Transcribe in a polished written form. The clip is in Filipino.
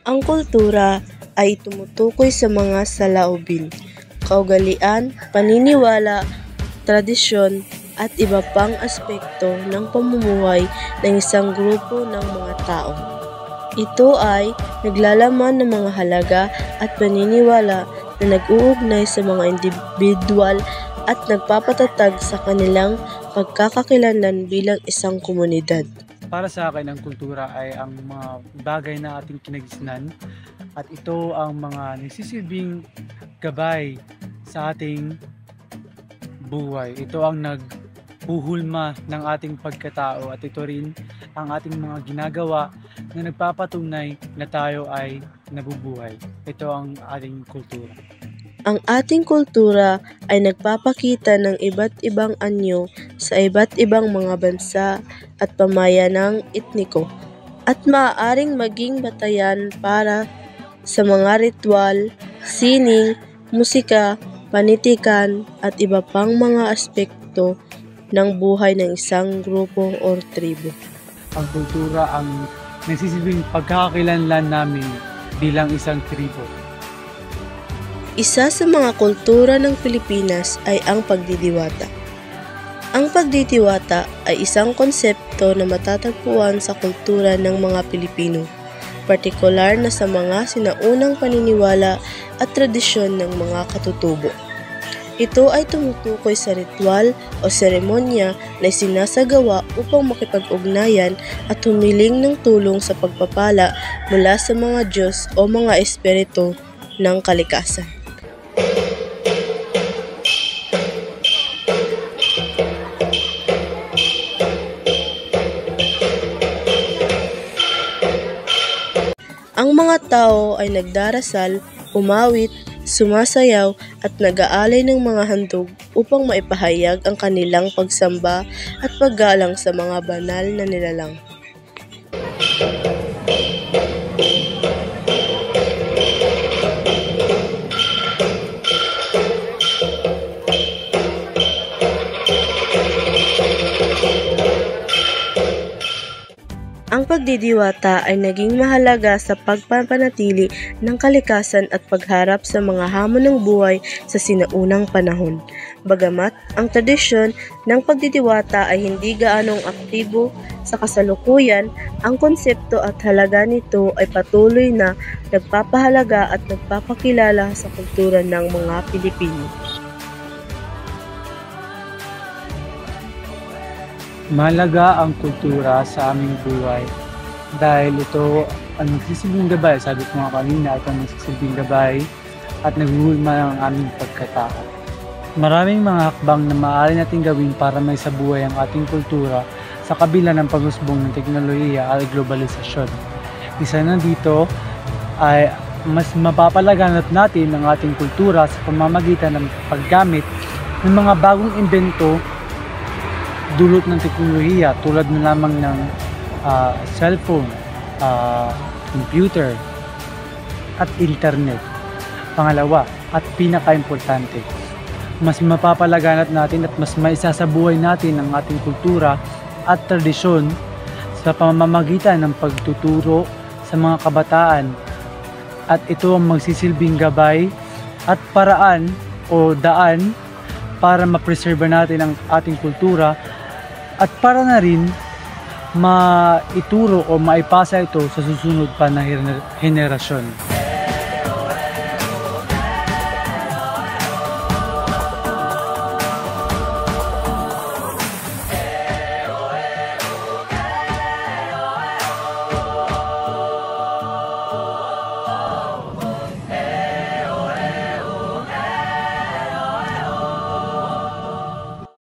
Ang kultura ay tumutukoy sa mga saloobin, kaugalian, paniniwala, tradisyon, at iba pang aspekto ng pamumuhay ng isang grupo ng mga tao. Ito ay naglalaman ng mga halaga at paniniwala na nag-uugnay sa mga individual at nagpapatatag sa kanilang pagkakakilanlan bilang isang komunidad. Para sa akin, ang kultura ay ang mga bagay na ating kinagisnan at ito ang mga nagsisilbing gabay sa ating buhay. Ito ang naghuhulma ng ating pagkatao at ito rin ang ating mga ginagawa na nagpapatunay na tayo ay nabubuhay. Ito ang ating kultura. Ang ating kultura ay nagpapakita ng iba't ibang anyo sa iba't ibang mga bansa at pamayanang etniko at maaaring maging batayan para sa mga ritual, sining, musika, panitikan at iba pang mga aspekto ng buhay ng isang grupo o tribo. Ang kultura ang nagsisilbing pagkakakilanlan namin bilang isang tribo. Isa sa mga kultura ng Pilipinas ay ang pagdidiwata. Ang pagdidiwata ay isang konsepto na matatagpuan sa kultura ng mga Pilipino, partikular na sa mga sinaunang paniniwala at tradisyon ng mga katutubo. Ito ay tumutukoy sa ritual o seremonya na sinasagawa upang makipag-ugnayan at humiling ng tulong sa pagpapala mula sa mga Diyos o mga espiritu ng kalikasan. Ang mga tao ay nagdarasal, umawit, sumasayaw at nag-aalay ng mga handog upang maipahayag ang kanilang pagsamba at paggalang sa mga banal na nilalang. Ang pagdidiwata ay naging mahalaga sa pagpapanatili ng kalikasan at pagharap sa mga hamon ng buhay sa sinaunang panahon. Bagamat ang tradisyon ng pagdidiwata ay hindi gaanong aktibo sa kasalukuyan, ang konsepto at halaga nito ay patuloy na nagpapahalaga at nagpapakilala sa kultura ng mga Pilipino. Mahalaga ang kultura sa aming buhay dahil ito ang nagsisilbing gabay, sabi ko nga kanina, ito ang nagsisilbing gabay at naghuhulma ng aming pagkatao. Maraming mga hakbang na maaari natin gawin para may sabuhay ang ating kultura sa kabila ng pag-usbong ng teknolohiya at globalisasyon. Isa na dito ay mas mapapalaganap natin ang ating kultura sa pamamagitan ng paggamit ng mga bagong imbento dulot ng teknolohiya tulad na lamang ng cellphone, computer, at internet. Pangalawa, at pinaka-importante, mas mapapalaganap natin at mas maisasabuhay natin ang ating kultura at tradisyon sa pamamagitan ng pagtuturo sa mga kabataan at ito ang magsisilbing gabay at paraan o daan para ma-preserve natin ang ating kultura at para na rin maituro o maipasa ito sa susunod pa na henerasyon.